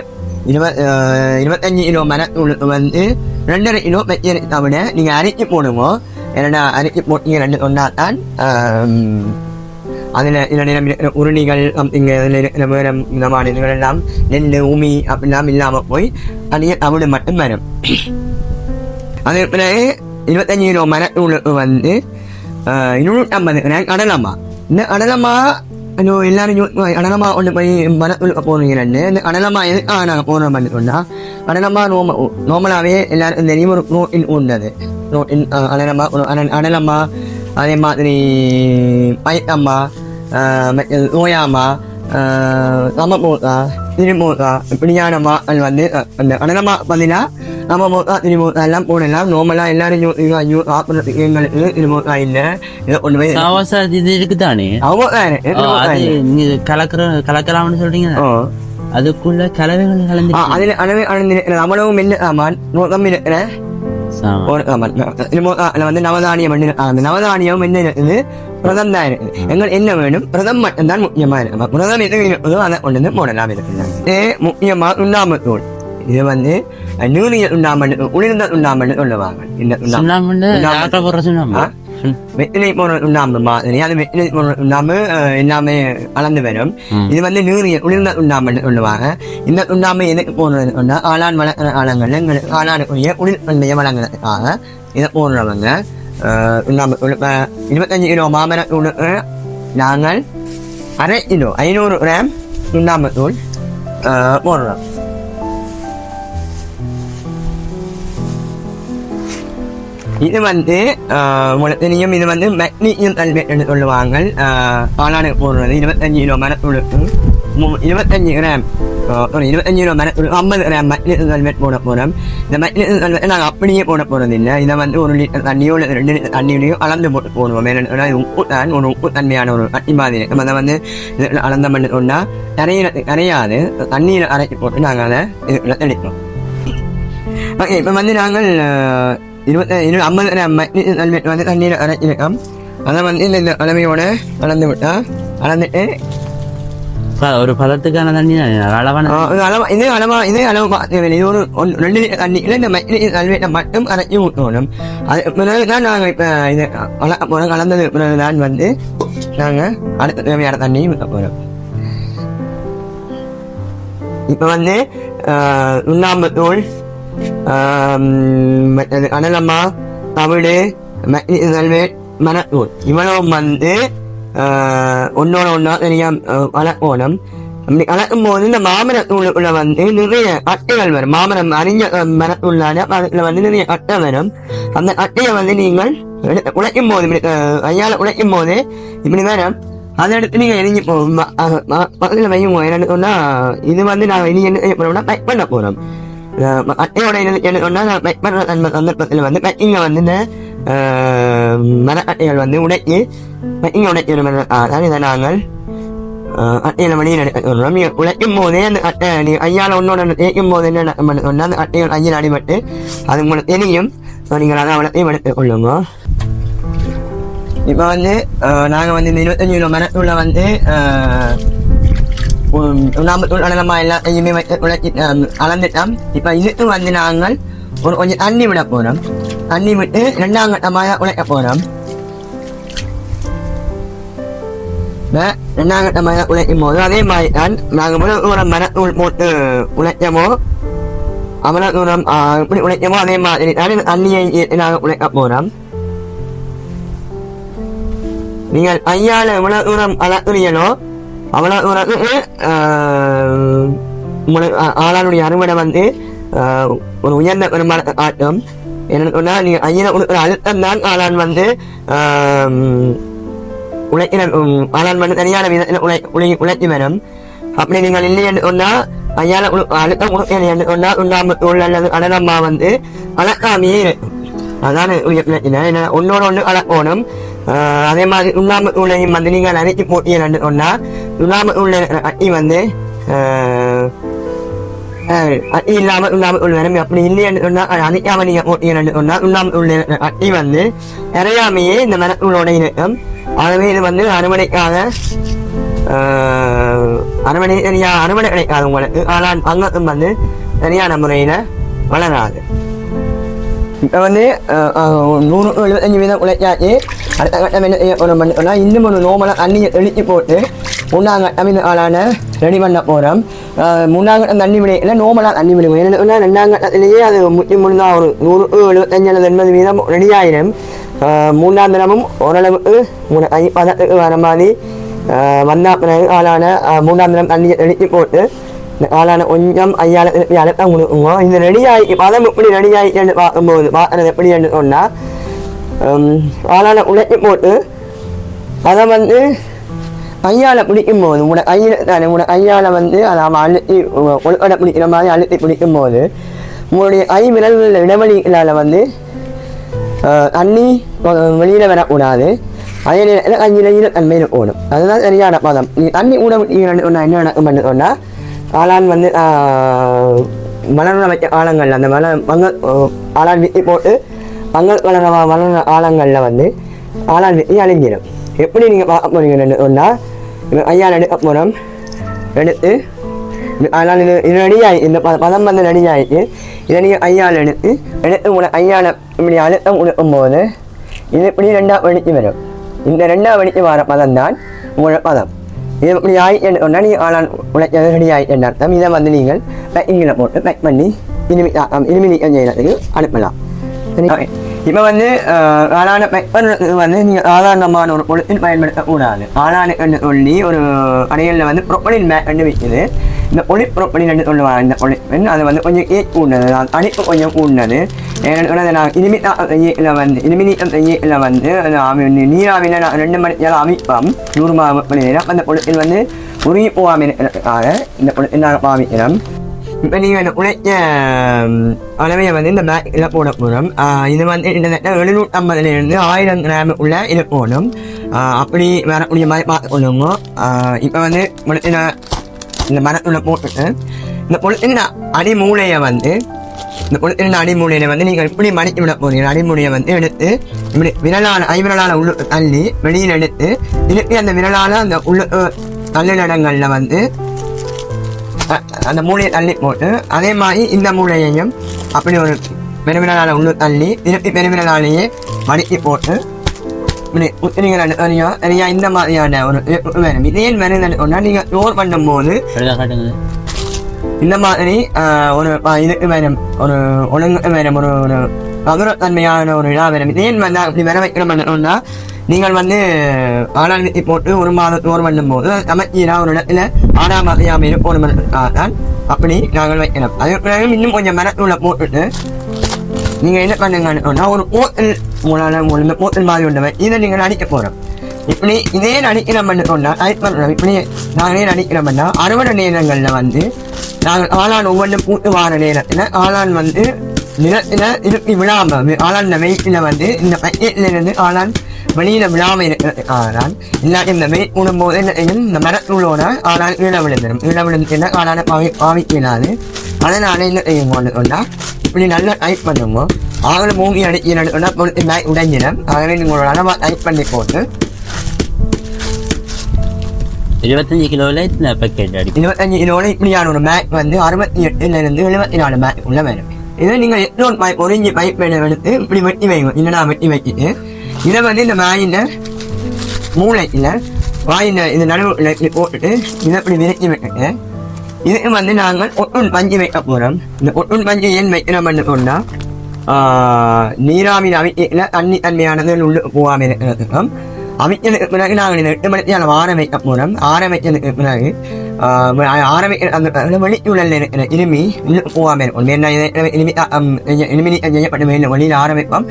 25 கிலோ மரத்தூளுக்கு வந்து 2.5 கிலோ பச்சரிசி தமிழ நீங்க அரிக்கி போடுங்க. ஏன்னா அரிக்கி போட்டீங்க 2 ஒன்னாத்தான் அதுல இதுல உருணிகள் இங்க இருக்கிற வேற விதமான இதுகள் எல்லாம் நெல் உமி அப்படிலாம் இல்லாம போய் அதிக தமிழ் மட்டும் வரும். அதே பிறகு 25 கிலோ மரத்தூளுக்கு வந்து 250 கடலமா. இந்த கடலமா எல்லாரும் அனலமா ஒன்று போய் மனத்துள்ள போனீங்கன்னு இந்த அனலமா எதுக்காக நாங்கள் போனோம் பண்ணிட்டோம்னா அனலமா நோமலாவே எல்லாரும் தெரியும் ஒரு நோட்டின் உண்டது நோட்டின் அனலமா அனலம்மா அதே மாதிரி பைத்தம்மா நோயாமா சமமோதா திரிமோதா இப்படியானமா அது வந்து அந்த அனலமா பார்த்தீங்கன்னா சமமோதா திரிமோதா எல்லாம் போனலாம் நோமலா எல்லாரும் சாப்பிட்றதுக்கு எங்களுக்கு திரிமோதா இல்லை இதை கொண்டு போய் இது இருக்குதானே கலக்கலாம்னு சொல்றீங்க அதுக்குள்ள கலவைகள் கலந்து அதுல அளவு அளந்து அவ்வளவும் இல்லை ஆமான் நோக்கம் இருக்கிற வந்து நவதானியம் அந்த நவதானியம் என்ன இருக்குது பிரதம் தான் இருக்குது எங்கள் என்ன வேணும் பிரதம் மட்டும்தான் முக்கியமா இருக்கு பிரதம் எது அதை கொண்டு வந்து போடலாம் இருக்கு முக்கியமா உண்ணாமத்தூள் இது வந்து நீரியல் உண்ணாமல் உளிர்ந்த உண்ணாமல் சொல்லுவாங்க வெற்றிலை போன உண்ணாம்பு மாதிரி அது வெற்றிலை போன உண்ணாம்பு எல்லாமே கலந்து வரும் இது வந்து நீரியல் உளிர்ந்த உண்ணாம்புன்னு சொல்லுவாங்க இந்த உண்ணாம்பு எதுக்கு போடுறதுன்னா ஆளான் வளர்க்குற ஆழங்கள்ல எங்களுக்கு ஆளானுக்குரிய உளிர்மையை வழங்குறதுக்காக இதை போடுறவங்க உண்ணாம்பு 25 கிலோ மாமர தூள் நாங்கள் அரை கிலோ 500 கிராம் உண்ணாம்பு தூள் போடுறோம். இது வந்து உங்களுக்கு தெரியும் இது வந்து மெக்னீசியம் சல்பேட் என்று சொல்லுவாங்க பாலாடு போடுறது 25 கிலோ மரத்துளுக்கு 25 கிராம் 25 கிலோ மரத்துளுக்கு 50 கிராம் மெக்னீசியம் சல்பேட் போட போகிறோம். இந்த மெக்னீசியம் சல்பேட் நாங்கள் அப்படியே போட போகிறது இல்லை. இதை வந்து 1 லிட்டர் தண்ணியோ 2 லிட்டர் தண்ணியோடையோ அளந்து போட்டு போடுவோம். ஏன்னா உப்பு தான் ஒரு உப்பு தன்மையான ஒரு அட்டி மாதிரி நம்ம அதை வந்து அளந்த பண்ணி சொன்னால் கரையாது தண்ணியில் அரைச்சி போட்டு நாங்கள் அதை இதில் தெளிப்போம். ஓகே இப்போ வந்து நாங்கள் 50 கிராம் மெக்னீசியம் வந்து தண்ணீர் அரைச்சிருக்கோம். அதை வந்து இந்த அளவையோட அளந்து விட்டா அளந்துட்டு ஒரு பதத்துக்கான தண்ணி இதே அளவு பார்த்து இது ஒரு 2 லிட்டர் தண்ணியில் இந்த மெக்னீசியம் சல்பேட்டை மட்டும் அரைச்சி ஊற்றணும். அது பிறகுதான் நாங்கள் இப்போ இது கலந்தது பிறகுதான் வந்து நாங்கள் அடுத்த தேவையான தண்ணி ஊற்ற போகிறோம். இப்போ வந்து சுண்ணாம்பு தூள் அனலம்மா தவிடு மெக்னீசியம் சல்பேட் மரத்தூள் இவ்வளவும் வந்து ஒன்னோட ஒன்றா தெரியாம கலக்கணும். அப்படி கலக்கும் போது இந்த மாமரத்தூளுக்குள்ள வந்து நிறைய அட்டைகள் வரும். மாமரம் அறிஞ்ச மரத்தூளான அதுல வந்து நிறைய அட்டை வரும். அந்த அட்டையை வந்து நீங்கள் உழைக்கும் போது கையால உழைக்கும் போது இப்படி வேணும் அதை எடுத்து நீங்க எரிஞ்சு பக்கத்துல வையுங்க. என்னன்னு சொன்னா இது வந்து நாங்கள் இனி என்ன செய்ய போறோம்னா பேக் பண்ண போறோம். அட்டையோட என்ன சொன்னா பேக் பண்ற சந்தர்ப்பத்தில் வந்து பேக்கிங்க வந்து இந்த மர அட்டைகள் வந்து உடைக்கி பேக்கிங்க உடைக்கிறோம். இதை நாங்கள் அட்டையில வழியில் எடுக்க சொல்றோம். உழைக்கும் போதே அந்த அட்டை நீ ஐயால ஒன்னோட தேய்க்கும் போது என்ன சொன்னா அந்த அட்டைகள் ஐயில் அடிபட்டு அது உங்களுக்கு தெரியும். நீங்கள் அதை அவளத்தையும் எடுத்துக் கொள்ளுங்க. இப்போ வந்து நாங்கள் வந்து இந்த 25 கிலோ மரத்தூளை வந்து உண்ணாம்பத்தூள் அனலமா எல்லாத்தையுமே உழைச்சி அளந்துட்டோம். இப்போ இதுக்கு வந்து நாங்கள் கொஞ்சம் தண்ணி விட போகிறோம். தண்ணி விட்டு 2ஆம் கட்டமாக உழைக்க போகிறோம். 2ஆம் கட்டமாக உழைக்கும் போது அதே மாதிரி தான் நாங்கள் முதல் தூரம் மரத்தூள் போட்டு உழைச்சமோ அவ்வளோ தூரம் இப்படி உழைச்சமோ அதே மாதிரி தான் தண்ணியை நாங்கள் உழைக்க போகிறோம். நீங்கள் ஐயால எவ்வளவு தூரம் அளக்குறீங்களோ அவ்வளவு தூரத்துக்கு ஆளானுடைய அறுவடை வந்து ஒரு உயர்ந்த பெருமானத்தை காட்டும். என்னன்னு சொன்னா நீங்க ஐயனை கொடுக்குற அழுத்தம் தான் ஆளான் வந்து உழைக்கிற ஆளான் வந்து தனியான விதத்தில் உழைச்சி வரும். அப்படி நீங்கள் இல்லை என்று சொன்னா ஐயால அழுத்தம் கொடுக்க என்று சொன்னா உண்ணாம்பத்தூள் அல்லது அனலம்மா வந்து அளக்காமையே இருக்கும். அதான் பிரச்சனை. ஒன்னோட ஒன்று கலக்கணும். அதே மாதிரி உண்ணாம்பத்தூளையும் வந்து நீங்கள் அரைச்சி போட்டீங்கன்னு சொன்னா உண்ணாம்பத்தூள் அட்டி வந்து அட்டி இல்லாமல் உண்ணாம்பத்தூள் வரும். அப்படி இல்லைன்னு சொன்னா அரைக்காம நீங்க போட்டீங்கன்னு சொன்னா உண்ணாம்பத்தூள் அட்டி வந்து இறையாமையே இந்த மரத்தூளோட இருக்கும். ஆகவே இது வந்து அறுவடைக்காக அறுவடை கிடைக்காது உங்களுக்கு. ஆனால் அங்கத்தும் வந்து சரியான முறையில வளராது. இப்போ வந்து 175% உழைச்சாச்சு. அடுத்த கட்டம் என்ன செய்ய போகிறோம் பண்ணோம்னா இன்னும் ஒரு நோமலாக தண்ணியை தெளித்து போட்டு 3ஆம் கட்டம் இந்த ஆளான ரெடி பண்ண போகிறோம். 3ஆம் கட்டம் தண்ணி விடையில நோமலாக தண்ணி விடுவோம். என்னன்னா 2ஆம் கட்டத்திலேயே அது முழுதாக ஒரு 175-80% ரெடி ஆயிடும். 3ஆம் தினமும் ஓரளவுக்கு பதத்துக்கு வர மாதிரி வந்த பிறகு ஆளான 3ஆம் தினம் தண்ணி எடுத்து போட்டு ஆளான கொஞ்சம் ஐயால அழுத்தம் கொடுக்குங்க. இந்த ரெடி ஆகி பதம் எப்படி ரெடி ஆகிட்டு பார்க்கும்போது பார்க்கறது எப்படி சொன்னால் ஆளான உழைச்சி போட்டு அதை வந்து கையால் பிடிக்கும் போது உங்களோட கையால் வந்து அதை அழுத்தி ஒழுக்கடை பிடிக்கிற மாதிரி அழுத்தி பிடிக்கும் போது உங்களுடைய கை விரல்களில் இடைவெளிகளால் வந்து தண்ணி வெளியில் வரக்கூடாது. அதே நேரத்தில் கையில் ஈரத்தன்மையில் ஓடும். அதுதான் சரியான பதம். நீ தண்ணி கூட என்ன நடக்கும் சொன்னால் காளான் வந்து மலர்ல வைக்க காலங்களில் அந்த மங்கள் காளான் வித்தி போட்டு மங்கள் வளர்ற காலங்களில் வந்து காளான் வித்தி அழிஞ்சிடும். எப்படி நீங்கள் பார்க்க போறீங்கன்னு சொன்னால் ஐயால் எடுக்க போகிறோம். எடுத்து அதனால் இது ரெடியாகி இந்த பதம் வந்து ரெடியாகிட்டு இதை நீங்கள் ஐயால் எடுத்து உங்களை ஐயால் இப்படி அழுத்தம் கொடுக்கும் போது இது இப்படி 2ஆக வெடிச்சு வரும். இந்த 2ஆக வெடிச்சு வர பதம் தான் உங்களோட பதம். இது இப்படி ஆகிட்டு சொன்னால் நீங்கள் ஆளான் உழைச்சது ரெடி ஆகிட்டு அர்த்தம். இதை வந்து நீங்கள் பேக்கிங்கில் போட்டு பேக் பண்ணி இனிமே நீக்கம் செய்யறதுக்கு அனுப்பலாம். சரி, இப்போ வந்து ஆளான பேக் பண்ணுறதுக்கு வந்து நீங்கள் சாதாரணமான ஒரு பொருட்கள் பயன்படுத்தக்கூடாது. ஆளானுக்கு சொல்லி ஒரு கடைகளில் வந்து ப்ரொப்பலின் பேக் பண்ணி வைக்குது. இந்த பொலிப்ரோப்பலின் சொல்லுவாங்க. இந்த பொலிப்பின் அது வந்து கொஞ்சம் கூடினது, அடிப்பு கொஞ்சம் கூடினது. ஏன்னா நான் இனிமியில் வந்து இனிமினியம் செய்யல வந்து நீராவியில் 2 மணி நேரம் அமைப்போம் 100 மணி நேரம். அந்த பொலிப்பில் வந்து உருகி போகாமற்காக இந்த பொலிப்பில் நாங்கள் பாவிக்கிறோம். இப்போ நீங்கள் இந்த உழைச்ச அளவையை வந்து இந்த பேக்கில் போட போகிறோம். இது வந்து கிட்டத்தட்ட 750 1000 கிராம் உள்ள இது போகணும். அப்படி வரக்கூடிய மாதிரி பார்த்துக்கொள்ளுங்க. இப்போ வந்து இந்த மரத்தில் போட்டுட்டு இந்த பொழுத்தின் அடிமூளையை வந்து நீங்கள் இப்படி மடித்து விட போறீங்க. அடிமூலையை வந்து எடுத்து இப்படி ஐவிரலான உள்ள தள்ளி வெளியில் எடுத்து திருப்பி அந்த விரலால் அந்த உள்ள தள்ளிடங்களில் வந்து அந்த மூளையை தள்ளி போட்டு அதே மாதிரி இந்த மூளையையும் அப்படி ஒரு பெருவிரலான உள்ள தள்ளி திருப்பி பெருவிரலாலேயே மடித்து போட்டு இந்த மாதிரியான ஒரு வேணும். இதே வேணும் நீங்க ஸ்டோர் பண்ணும்போது இந்த மாதிரி ஒரு இதுக்கு வேணும், ஒரு ஒழுங்கு வேணும், ஒரு பகுரத்தன்மையான ஒரு இதாக வேணும். இதே வந்து அப்படி வர வைக்கணும்னா நீங்கள் வந்து ஆடான் வித்தி போட்டு 1 மாதம் ஸ்டோர் பண்ணும்போது சமைச்சீரா ஒரு இடத்துல ஆடாமல் இருக்கணும் தான் அப்படி நாங்கள் வைக்கணும். அதுக்கு பிறகு இன்னும் கொஞ்சம் மரத்தூளை போட்டுட்டு நீங்கள் என்ன பண்ணுங்கன்னா ஒரு போத்தல் உங்களால் போத்தல் மாதிரி உண்டவை இதை நீங்கள் அடிக்க போகிறோம். இப்படி இதே அடிக்கிறோம் பண்ணோம்னா டைப் பண்ணுறோம். இப்படி நாங்களே அடிக்கிறோம்னா 60 நேரங்களில் வந்து நாங்கள் ஆளான் ஒவ்வொன்றும் பூட்டு வார நேரத்தில் ஆளான் வந்து நிலத்தில் திருப்பி விழாமல் ஆளான் வெயிட்டில் வந்து இந்த பக்கெட்லேருந்து ஆளான் வெளியில் விழாமல் இருக்கிறது. ஆனால் இல்லாட்டி இந்த வெயிட் போடும்போது இந்த மரத்தூளோட ஆளான் ஈழ விழுந்துச்சுன்னா ஆளான பாவிக்கலாது. அதனால என்ன செய்யும் கொண்டா இப்படி நல்லா டைப் பண்ணுங்க. ஆகல மூங்கி அடிக்கிறா பொழுது மேக் உடைஞ்சிடும். ஆகவே உங்களோட அளவாக டைப் பண்ணி போட்டு 25 கிலோவில் இத்தனை பேக்கெட் அடிக்கும். 25 கிலோவில் இப்படியான ஒரு மேக் வந்து 68 74 மேக் உள்ள வேணும். இதை நீங்கள் எத்தனோட பைப் ஒரிஞ்சி பைப் எடுத்து இப்படி வெட்டி வைங்க. இல்லைனா வெட்டி வச்சுட்டு இதை வந்து இந்த மேயின் மூளையில் வாயின் இந்த நடுவில் இப்படி போட்டுட்டு இதை இப்படி விரட்டி விட்டுட்டு இதுக்கு வந்து நாங்கள் ஒட்டுன் பஞ்சு வைக்க போகிறோம். இந்த ஒட்டுன் பஞ்சு ஏன் வைக்கிறோம்னு சொன்னால் நீராவின் அவிக்கல தன்மையானது உள்ள போகாமல் இருக்கிறதுக்கும் அவிச்சதுக்கு பிறகு நாங்கள் இந்த 8 மணி நேரம் ஆரம்பிக்க போகிறோம். ஆரம்பிச்சதுக்கு பிறகு அந்த வெளிச்சூழலில் இருக்கிற இருமி உள்ள போகாமல் இருக்கும். இனிமி செய்யப்பட்ட வெளியில் வெளியில் ஆரம்பிப்போம்.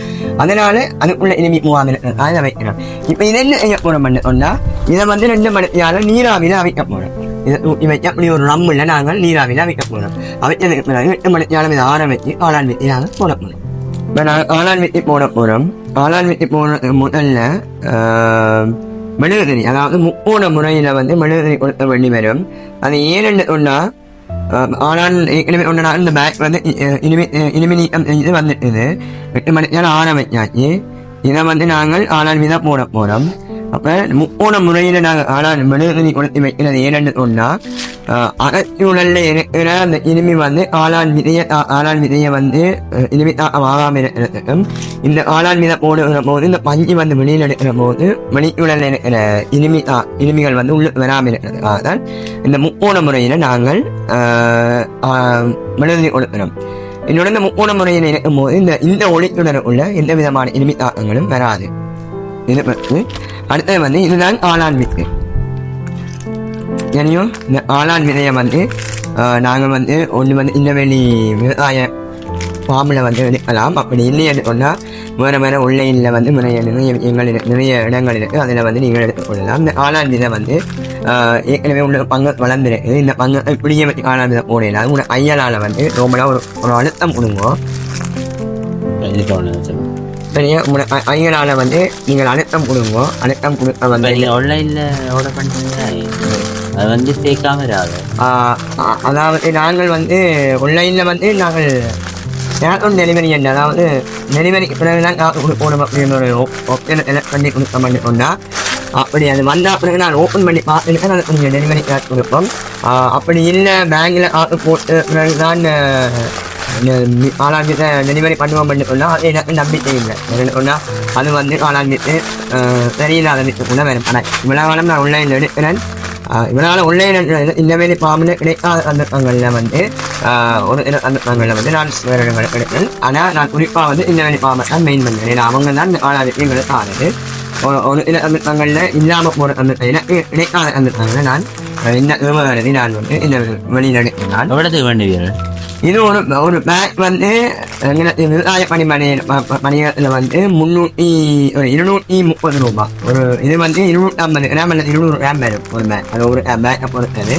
அதனால அதுக்குள்ள இனிமி போகாமல் இருக்கிறது அதை வைக்கிறோம். இப்போ இதை என்ன செய்ய போகிறோம்னு சொன்னால் இதை வந்து 2 மணி நேரம் நீராவியில் அவிக்க போகிறோம். இதை ஊற்றி வச்சு அப்படி ஒரு ரம்மில் நாங்கள் நீராவியில் அவிக்க போகிறோம். அவிச்சதுக்கு பிறகு 8 மணி நேரம் இதை ஆரம்பித்து காளான் வெட்டி நாங்கள் போட போகிறோம். இப்போ நாங்கள் காளான் வெட்டி போட போகிறோம். காளான் வெட்டி போடுறதுக்கு முதல்ல மெழுகுதிரி, அதாவது முப்போன முறையில் வந்து மெழுகுதிரி கொடுக்க வேண்டி வரும். அது ஏன்னு சொன்னால் ஆனால் ஏற்கனவே ஒன்றா இந்த பேக் வந்து இனிமே இது வந்துட்டுது 8 மணி நேரம் ஆரம்பிச்சாச்சு. இதை வந்து நாங்கள் ஆளான் மீதாக போட போகிறோம். அப்போ முப்போன முறையில் நாங்கள் ஆளான் மெழுகுதிரி கொடுத்து வைக்கிறது ஏன்னு சொன்னால் அகச்சூழலில் இருக்கிற அந்த இனிமி வந்து ஆளான் விதையை வந்து இனிமி தாக்கம் ஆகாமல் இருக்கிறதுக்கும் இந்த ஆளான் மீதை போடுகிற போது இந்த பஞ்சு வந்து வெளியில் எடுக்கிற போது வெளிச்சூழலில் இருக்கிற இனிமிகள் வந்து உள்ள வராமல் இருக்கிறதுக்காக தான் இந்த முப்போன முறையில் நாங்கள் மெழுகுதிரி கொடுக்கிறோம். என்னோட இந்த முப்போன முறையில் இருக்கும் போது இந்த ஒளிச்சுடர் உள்ள எந்த விதமான இனிமி தாக்கங்களும் வராது. இது பற்றி அடுத்தது வந்து இதுதான் ஆளான் வித்து. இனியும் இந்த ஆளான் விதையை வந்து நாங்கள் வந்து ஒன்று வந்து இந்த வெளி விவசாய ஃபார்மில் வந்து எடுக்கலாம். அப்படி இல்லைன்னு சொன்னால் வேறு உள்ளையில் வந்து நிறைய இடங்கள் இருக்குது, அதில் வந்து நீங்கள் எடுத்துக்கொள்ளலாம். இந்த ஆளான் விதை வந்து ஏற்கனவே உள்ள பங்கு வளர்ந்துருக்கு. இந்த பங்கு இப்படியே வச்சு ஆளான் விதை போடலாம். உங்களோட ஐயலால் வந்து ரொம்பலாம் ஒரு அழுத்தம் கொடுங்க. சரியா, உங்களோட ஐயலால் வந்து நீங்கள் அழுத்தம் கொடுங்க. அழுத்தம் கொடுக்க வந்து ஆன்லைனில் ஆர்டர் பண்ணுறீங்க, அது வந்து சேர்க்காம இராது. அதாவது நாங்கள் வந்து ஆன்லைனில் வந்து நாங்கள் யாரும் டெலிவரி என்ன, அதாவது டெலிவரிக்கு பிறகுதான் காசு கொடுக்கணும் அப்படின்னு ஒரு ஆப்ஷன் எலக்ட் பண்ணி கொடுக்க மாட்டேன்னா, அப்படி அது வந்தால் பிறகு நான் ஓப்பன் பண்ணி பார்த்துட்டு அதை கொஞ்சம் டெலிவரி காசு கொடுப்போம். அப்படி இல்லை பேங்கில் காசு போட்டு பிறகுதான் ஆளாங்கிட்ட டெலிவரி பண்ணுவோம் பண்ணி சொன்னால் அது எனக்கு நம்பிக்கை இல்லை. சொன்னால் அது வந்து ஆளாங்கிட்டு சரியில்லாத கூட வேறு பணம் இவ்வளோ காலம் நான் ஆன்லைனில் எடுக்கிறேன். இவனால் உள்ளே இந்த மாரி ஃபார்மில் கிடைக்காத சந்தர்ப்பங்களில் வந்து ஒரு சந்தர்ப்பங்களில் வந்து நான் வேறு இடங்களை எடுக்கிறேன். ஆனால் நான் குறிப்பாக வந்து இந்த மாரி ஃபார்மை தான் மெயின் பண்ணுறேன். ஏன்னா அவங்க தான் ஆளாக எங்களுக்கு ஆனது. ஒரு சில சந்தர்ப்பங்களில் இல்லாமல் போகிற சந்தர்ப்பம் எனக்கு கிடைக்காத சந்தர்ப்பங்களில் நான் இந்த விவகாரத்தை நான் வந்து இந்த வெளியில் எடுக்கிறேன். எவ்வளோத்துக்கு வேண்டுவீர்கள்? இது ஒரு பேக் வந்து விவசாய பணியில் வந்து 230 ரூபா. ஒரு இது வந்து 250 கிராம் அல்லது 200 கிராம் வரும் ஒரு பேக். அது ஒரு பேக்கை பொறுத்தது.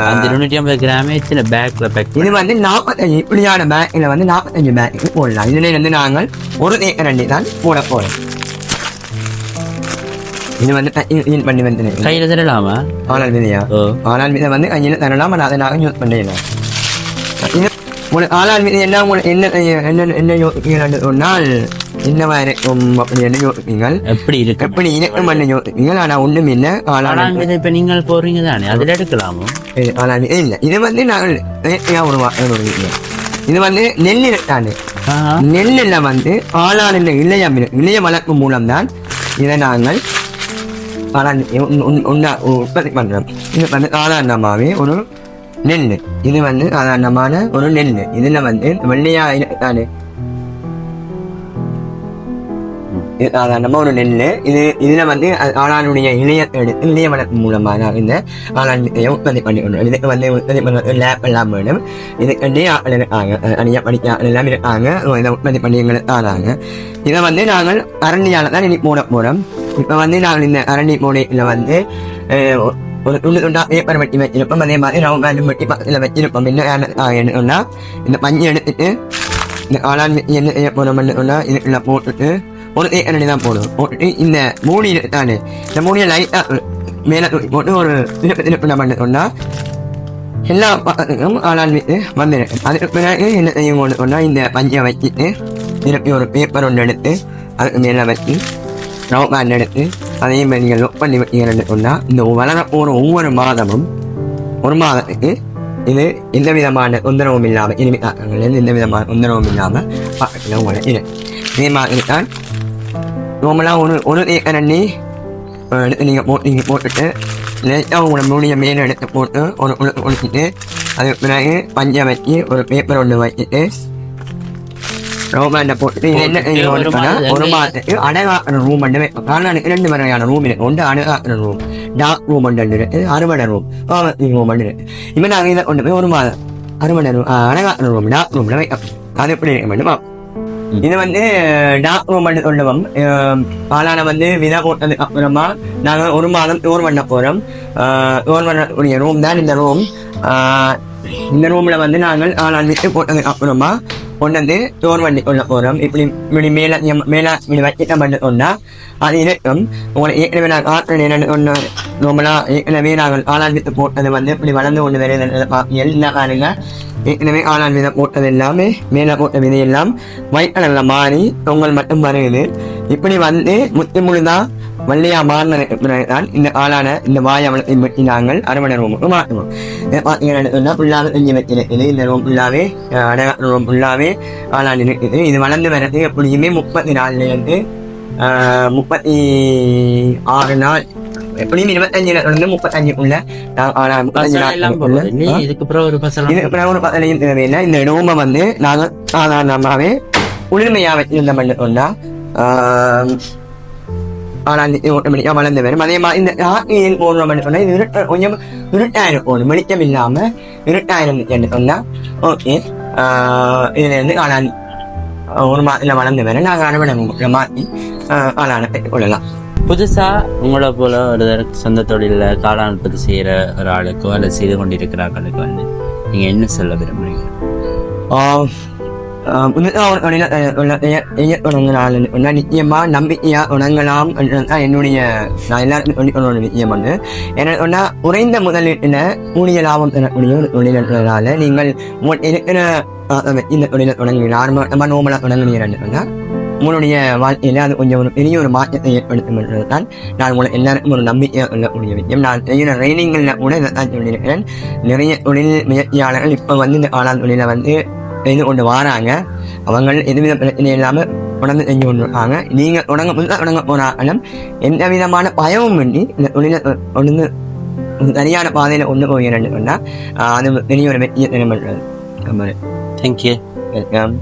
அந்த 250 கிராமே சில பேக்கில் பேக். இது வந்து 45 இப்படியான பேக்கில் வந்து 45 பேக்கு போடலாம். இதுல இருந்து நாங்கள் ஒரு ஏக்கரண்டி தான் போட போகிறோம். இது வந்து பண்ணி வந்து கையில் தரலாமா? ஆளால் விதையா? ஆளால் விதை வந்து கையில் தரலாம். அதை நாங்கள் யூஸ் பண்ணிடலாம். ஆளால் மீது என்ன என்ன யோசிப்பீங்கள் சொன்னால் என்னவா இருக்கும் அப்படின்னு யோசிப்பீங்கள். எப்படி இருக்கும் யோசிப்பீங்கள். ஆனால் ஒன்றும் இல்லை. ஆளால் மீது இப்போ நீங்கள் போறீங்க தானே, அதில் எடுக்கலாமோ? ஆளால் மீது இல்லை. இது வந்து நாங்கள் இது வந்து நெல் தானே. நெல்லில் வந்து ஆளால் இளைய வளர்ப்பு மூலம்தான் இதை நாங்கள் உற்பத்தி பண்றோம். இது வந்து சாதாரணமாகவே ஒரு நெல். இது வந்து சாதாரணமான ஒரு நெல். இதுல வந்து வெள்ளையா தானே, இது சாதாரணமா ஒரு நெல். இதுல வந்து ஆளானுடைய இளைய வளர்ப்பு மூலமாக இந்த ஆளான் உற்பத்தி பண்ணிக்கணும். இதுக்கு வந்து உற்பத்தி பண்ண லேப் எல்லாம் வேணும். இதுக்கண்டே ஆள் இருக்காங்க, தனியா படிக்க எல்லாம் இருக்காங்க. இதை உற்பத்தி பண்ணி எங்களுக்கு ஆளாங்க. இதை வந்து நாங்கள் அரணியால தான் இன்னைக்கு போட போறோம். இப்ப வந்து நாங்கள் இந்த அரணி மூடையில வந்து ஒரு துண்டு துண்டா பேப்பர் வெட்டி வச்சிருப்போம். அதே மாதிரி ரவுண்ட் வெட்டி பக்கத்தில் வச்சிருப்போம். என்ன இந்த பஞ்சு எடுத்துட்டு இந்த ஆளான் என்ன செய்ய போனோம்னா இதுக்குள்ள போட்டுட்டு ஒரு ஏக்கரடி தான் போடுவோம். போட்டுட்டு இந்த மூடி தானே, இந்த மூடியை லைட்டா மேல போட்டு ஒரு திருப்பி என்ன பண்ணோம்னா எல்லா பக்கத்துக்கும் ஆளான் வீட்டு வந்துடும். அதுக்கு பிறகு என்ன செய்யும் சொன்னா இந்த பஞ்சை வச்சுட்டு திருப்பி ஒரு பேப்பர் ஒன்று எடுத்து அதுக்கு மேல வச்சு ரவுண்ட் எடுத்து அதே மாதிரி நீங்கள் லொக் பண்ணி வைக்கிறேன்னு சொன்னால் இந்த வளர போகிற ஒவ்வொரு மாதமும் ஒரு மாதத்துக்கு இது எந்த விதமான தொந்தரவும் இல்லாமல் இனிமே தாக்கங்கள் எந்த விதமான தொந்தரவும் இல்லாமல் பக்கத்தில் உங்களை இதே மாதிரி தான் நார்மலாக ஒரு ஏக்கரண்டி எடுத்து நீங்கள் போட்டுட்டு லேட்டாக உங்களை மூடிய மேலே எடுத்து போட்டு ஒரு ஒழிச்சிட்டு அதுக்கு பிறகு பஞ்சை வச்சு ஒரு பேப்பர் ஒன்று வச்சுட்டு ரோமாண்ட போட்டு என்ன ஒரு மாதத்துக்கு அடகாக்கிற ரூம் பண்ணவே. காரணம் 2 வகையான ரூம் இருக்கு. ஒன்று அடகாக்கிற ரூம், டார்க் ரூம் ஒன்று இருக்கு, அறுவடை ரூம், ரூம் ஒன்று இருக்கு. இப்போ நாங்கள் இதை கொண்டு போய் ஒரு மாதம் அறுவடை ரூம் அடகாக்கிற ரூம் டார்க் ரூம்ல வைக்க. அது எப்படி இருக்க வேண்டுமா? இது வந்து டார்க் ரூம் பண்ணி சொல்லுவோம். பாலான வந்து விதை போட்டதுக்கு அப்புறமா நாங்கள் ஒரு மாதம் டோர் பண்ண போறோம். டோர் பண்ணக்கூடிய ரூம் தான் இந்த ரூம். இந்த ரூம்ல வந்து நாங்கள் ஆளான் விட்டு போட்டதுக்கு அப்புறமா கொண்டு வந்து டோர் பண்ணி கொள்ள போறோம். இப்படி மேல இப்படி வச்சிட்ட பண்ணி சொன்னா அது இருக்கும். உங்களை ஏற்கனவே நாங்கள் ஆற்றல் என்னென்னு ஒன்று நம்மளா ஏற்கனவே நாங்கள் ஆளான் வித்து போட்டது வந்து இப்படி வளர்ந்து கொண்டு வருது. எல்லாம் பாருங்க, ஏற்கனவே ஆளான் விதை போட்டது எல்லாமே மேல போட்ட விதையெல்லாம் ஒயிட் கலர்ல மாறி தொங்கல் மட்டும் வருது. இப்படி வந்து முத்தி முழுதா வள்ளியா மாறினதுக்கு பிறகுதான் இந்த ஆளான இந்த வாயவளத்தை பற்றி நாங்கள் அறுவடை ரூமுக்கு மாற்றுவோம். பார்த்தீங்கன்னா ஃபுல்லாவே செஞ்சு வச்சிருக்குது. இந்த ரூம் ஃபுல்லாவே ரூம் ஃபுல்லாவே ஆளான் இருக்குது. இது வளர்ந்து வர்றது எப்படியுமே 30 நாள்லேருந்து 36 நாள், எப்படியும் 25 35 இதுக்கு ஒரு பசலையும் தேவையில்லை. இந்த ரூமை வந்து நாங்கள் சாதாரணமாகவே குளிர்மையா வச்சிருந்த பண்ண சொன்னா ஆனால் ஓட்டோமேட்டிக்காக வளர்ந்து வரும். அதே மாதிரி இந்த ராக்கியில் போடுறோம்னு சொன்னால் இது கொஞ்சம் இருட்டாயிரம் போகணும், வெளிச்சம் இல்லாமல் இருட்டாயிரம் என்று சொன்னால் ஓகே. இதுல இருந்து காளான் ஒரு மாதத்தில் வளர்ந்து வர நாங்கள் அனுமதி மாற்றி காளானை பெற்றுக்கொள்ளலாம். புதுசா உங்களை போல ஒரு சொந்த தொழில காளான் உற்பத்தி செய்யற ஒரு ஆளுக்கோ அல்லது செய்து கொண்டிருக்கிறார்களுக்கு வந்து நீங்க என்ன சொல்ல விரும்புறீங்க? நிச்சயமா நம்பிக்கையா உணங்கலாம் என்னுடைய நான் எல்லாருக்கும் நிச்சயம் பண்ணு. ஏன்னா குறைந்த முதலீட்டுல கூடிய லாபம் தரக்கூடிய ஒரு தொழிலால நீங்கள் இருக்கிற இந்த தொழிலை தொடங்குவீங்க. நம்ம நோமலா தொடங்குனீங்கன்னா உங்களுடைய வாழ்க்கையில அது கொஞ்சம் ஒரு பெரிய ஒரு மாற்றத்தை ஏற்படுத்தும் என்றதுதான் நான் உங்களை எல்லாருக்கும் ஒரு நம்பிக்கையாக சொல்லக்கூடிய விஷயம். நான் செய்கிற ட்ரைனிங்களில் கூட இதைத்தான் சொல்லியிருக்கிறேன். நிறைய தொழில் முயற்சியாளர்கள் இப்போ வந்து இந்த காளான் தொழிலை வந்து செய்து கொண்டு வராங்க. அவங்க எதுவித பிரச்சனை இல்லாமல் தொடர்ந்து செஞ்சு கொண்டு இருக்காங்க. நீங்கள் தொடங்க போனாலும் எந்த விதமான பயமும் பண்ணி இந்த தொழிலை கொண்டு சரியான பாதையில் கொண்டு போகிறேன்னு சொன்னால் அது பெரிய ஒரு வெற்றியை தினப்படுறது. தேங்க்யூ. வெல்கம்.